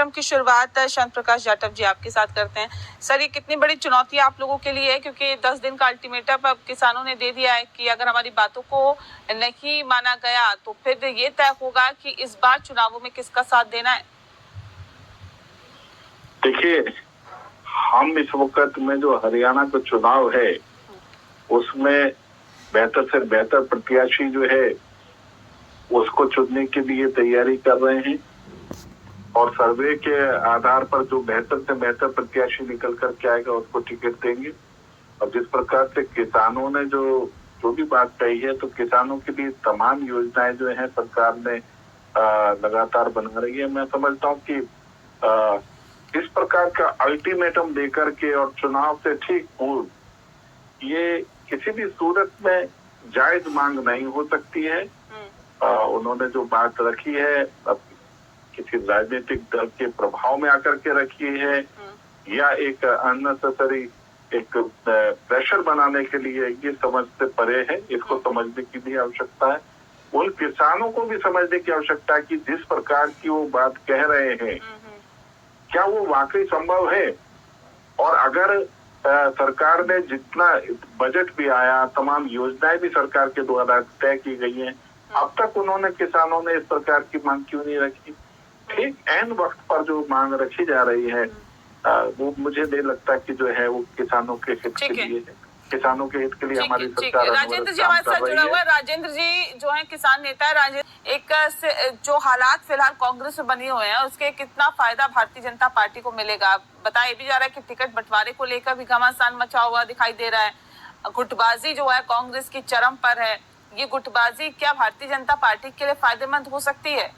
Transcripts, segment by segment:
कार्यक्रम की शुरुआत शांत प्रकाश जाटव जी आपके साथ करते हैं। सर, ये कितनी बड़ी चुनौती आप लोगों के लिए है, क्योंकि 10 दिन का अल्टीमेटम अब किसानों ने दे दिया है कि अगर हमारी बातों को नहीं माना गया तो फिर ये तय होगा कि इस बार चुनावों में किसका साथ देना है। देखिए, हम इस वक्त में जो हरियाणा का चुनाव है उसमें बेहतर से बेहतर प्रत्याशी जो है उसको चुनने के लिए तैयारी कर रहे हैं और सर्वे के आधार पर जो बेहतर से बेहतर प्रत्याशी निकल कर के आएगा उसको टिकट देंगे। और जिस प्रकार से किसानों ने जो भी बात कही है, तो किसानों के लिए तमाम योजनाएं जो है सरकार ने लगातार बना रही है। मैं समझता हूँ कि इस प्रकार का अल्टीमेटम देकर के और चुनाव से ठीक पूर्व ये किसी भी सूरत में जायज मांग नहीं हो सकती है। उन्होंने जो बात रखी है अब किसी राजनीतिक दल के प्रभाव में आकर के रखी है या एक अननेसेसरी एक प्रेशर बनाने के लिए, ये समझ से परे है। इसको समझने की भी आवश्यकता है। उन किसानों को भी समझने की आवश्यकता है कि जिस प्रकार की वो बात कह रहे हैं क्या वो वाकई संभव है। और अगर सरकार ने जितना बजट भी आया, तमाम योजनाएं भी सरकार के द्वारा तय की गई हैं, अब तक उन्होंने किसानों ने इस प्रकार की मांग क्यों नहीं रखी। ठीक ऐन वक्त पर जो मांग रखी जा रही है वो मुझे नहीं लगता कि जो है वो किसानों के हित के लिए है। किसानों के हित के लिए हमारी सरकार राजेंद्र जी हमारे साथ जुड़ा हुआ है। राजेंद्र जी जो है किसान नेता है। राजेंद्र, एक जो हालात फिलहाल कांग्रेस में बने हुए हैं उसके कितना फायदा भारतीय जनता पार्टी को मिलेगा? बताया भी जा रहा है कि टिकट बंटवारे को लेकर भी घमासान मचा हुआ दिखाई दे रहा है। गुटबाजी जो है कांग्रेस की चरम पर है। ये गुटबाजी क्या भारतीय जनता पार्टी के लिए फायदेमंद हो सकती है,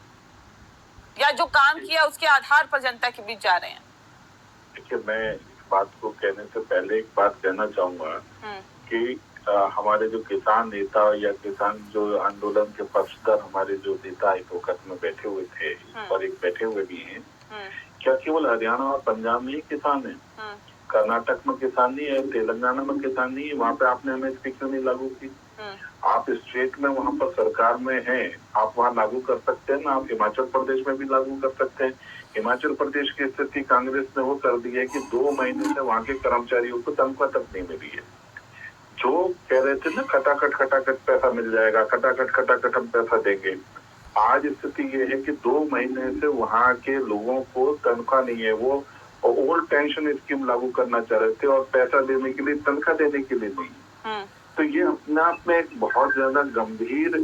या जो काम किया उसके आधार पर जनता के बीच जा रहे हैं? देखिए, मैं इस बात को कहने से पहले एक बात कहना चाहूंगा कि हमारे जो किसान नेता या किसान जो आंदोलन के पक्षधर हमारे जो नेता इस वक्त में बैठे हुए थे और एक बैठे हुए भी हैं, क्या केवल हरियाणा और पंजाब में ही किसान है? कर्नाटक में किसान नहीं है, तेलंगाना में किसान नहीं है? वहाँ पे आपने एमएसपी क्यों नहीं लागू की? आप स्टेट में वहाँ पर सरकार में हैं, आप वहाँ लागू कर सकते हैं ना। आप हिमाचल प्रदेश में भी लागू कर सकते हैं। हिमाचल प्रदेश की स्थिति कांग्रेस ने वो कर दी है कि 2 महीने से वहाँ के कर्मचारियों को तनख्वाह तक नहीं मिली है। जो कह रहे थे ना खटाखट पैसा मिल जाएगा, खटाखट हम पैसा देंगे, आज स्थिति ये है कि 2 महीने से वहाँ के लोगों को तनख्वाह नहीं है। वो ओल्ड पेंशन स्कीम लागू करना चाह रहे थे और पैसा देने के लिए, तनख्वाह देने के लिए नहीं। तो ये अपने आप में एक बहुत ज्यादा गंभीर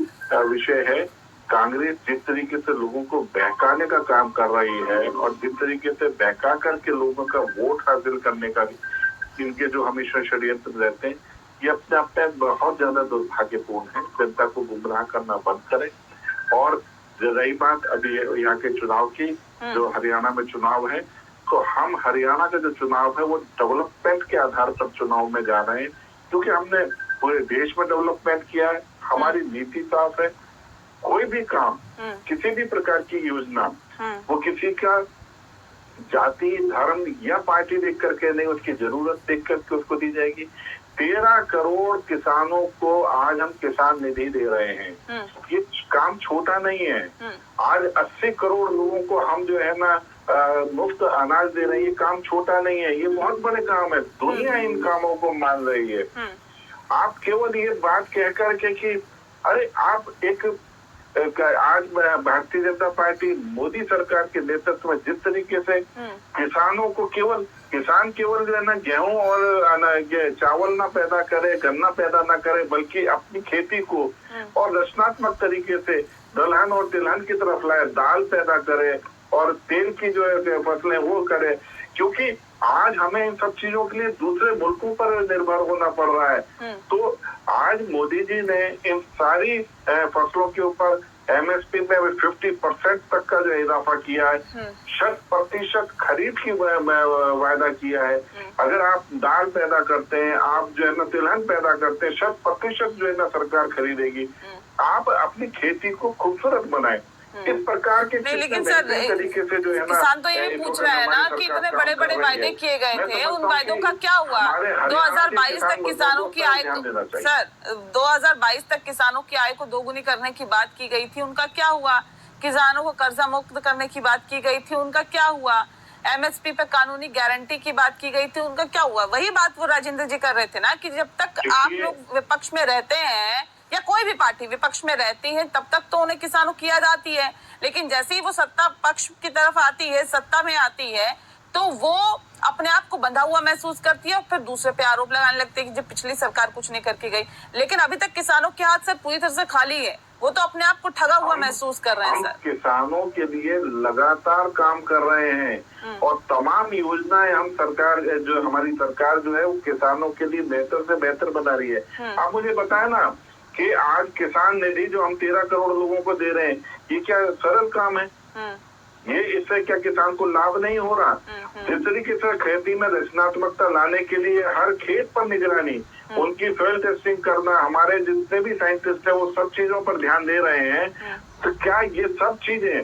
विषय है। कांग्रेस जिस तरीके से लोगों को बहकाने का काम कर रही है और जिस तरीके से बहका करके लोगों का वोट हासिल करने का इनके जो हमेशा षड्यंत्र रहते हैं, ये अपने आप में बहुत ज्यादा दुर्भाग्यपूर्ण है। जनता को गुमराह करना बंद करें। और रही बात अभी यहाँ के चुनाव की, जो हरियाणा में चुनाव है, तो हम हरियाणा का जो चुनाव है वो डेवलपमेंट के आधार पर चुनाव में जा रहे हैं, क्योंकि हमने पूरे देश में डेवलपमेंट किया है। हमारी नीति साफ है। कोई भी काम, किसी भी प्रकार की योजना, वो किसी का जाति, धर्म या पार्टी देख करके नहीं, उसकी जरूरत देख करके उसको दी जाएगी। 13 करोड़ किसानों को आज हम किसान निधि दे रहे हैं। ये काम छोटा नहीं है। आज 80 करोड़ लोगों को हम जो है ना मुफ्त अनाज दे रहे हैं। ये काम छोटा नहीं है, ये बहुत बड़े काम है। दुनिया इन कामों को मान रही है। आप केवल ये बात कह करके कि अरे आप एक आज भारतीय जनता पार्टी मोदी सरकार के नेतृत्व में जिस तरीके से किसानों को किसान केवल जो है ना गेहूं और चावल ना पैदा करे, गन्ना पैदा ना करे, बल्कि अपनी खेती को और रचनात्मक तरीके से दलहन और तिलहन की तरफ लाए, दाल पैदा करे और तेल की जो है फसलें वो करे। क्योंकि आज हमें इन सब चीजों के लिए दूसरे मुल्कों पर निर्भर होना पड़ रहा है। तो आज मोदी जी ने इन सारी फसलों के ऊपर एमएसपी में 50% तक का जो इजाफा किया है, 100% खरीद की वायदा किया है। अगर आप दाल पैदा करते हैं, आप जो है ना तिलहन पैदा करते हैं, 100% जो है ना सरकार खरीदेगी। आप अपनी खेती को खूबसूरत बनाए। इस प्रकार के नहीं, लेकिन सर तरीके से जो है ना किसान तो ये भी पूछ रहा है ना कि इतने बड़े बड़े वायदे किए गए थे, उन वायदों का क्या हुआ? 2022 तक किसानों की आय सर 2022 तक किसानों की आय को दोगुनी करने की बात की गई थी, उनका क्या हुआ? किसानों को कर्जा मुक्त करने की बात की गई थी, उनका क्या हुआ? एमएसपी पे कानूनी गारंटी की बात की गई थी, उनका क्या हुआ? वही बात वो राजेंद्र जी कर रहे थे ना कि जब तक आप लोग विपक्ष में रहते हैं या कोई भी पार्टी विपक्ष में रहती है तब तक तो उन्हें किसानों की याद आती है, लेकिन जैसे ही वो सत्ता पक्ष की तरफ आती है, सत्ता में आती है, तो वो अपने आप को बंधा हुआ महसूस करती है और फिर दूसरे पे आरोप लगाने लगते हैं कि जब पिछली सरकार कुछ नहीं करके गई। लेकिन अभी तक किसानों के हाथ से पूरी तरह से खाली है, वो तो अपने आप को ठगा हुआ महसूस कर रहे हैं। सर, किसानों के लिए लगातार काम कर रहे हैं और तमाम योजनाएं हम सरकार जो हमारी सरकार जो है वो किसानों के लिए बेहतर से बेहतर बना रही है। आप मुझे बताएं ना कि आज किसान निधि जो हम 13 करोड़ लोगों को दे रहे हैं, ये क्या सरल काम है? ये इससे क्या किसान को लाभ नहीं हो रहा? जिस तरीके से खेती में रचनात्मकता लाने के लिए हर खेत पर निगरानी, उनकी सॉइल टेस्टिंग करना, हमारे जितने भी साइंटिस्ट हैं वो सब चीजों पर ध्यान दे रहे हैं, तो क्या ये सब चीजें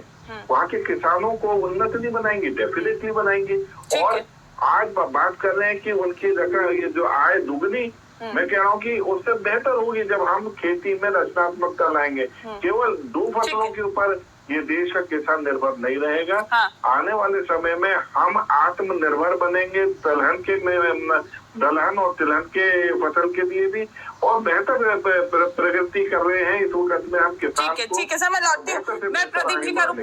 वहाँ के किसानों को उन्नत नहीं बनाएंगी? डेफिनेटली बनाएंगी। और आज बात कर रहे हैं कि उनकी रकम ये जो आय दुगनी, मैं कह रहा हूँ कि उससे बेहतर होगी जब हम खेती में रचनात्मकता लाएंगे। केवल 2 फसलों के ऊपर ये देश का किसान निर्भर नहीं रहेगा। आने वाले समय में हम आत्मनिर्भर बनेंगे, दलहन और तिलहन के फसल के लिए भी, और बेहतर प्रगति कर रहे हैं इस वक्त में हम किसान। ठीक है सर, मैं लौटती हूँ, मैं प्रदीप जी का रुख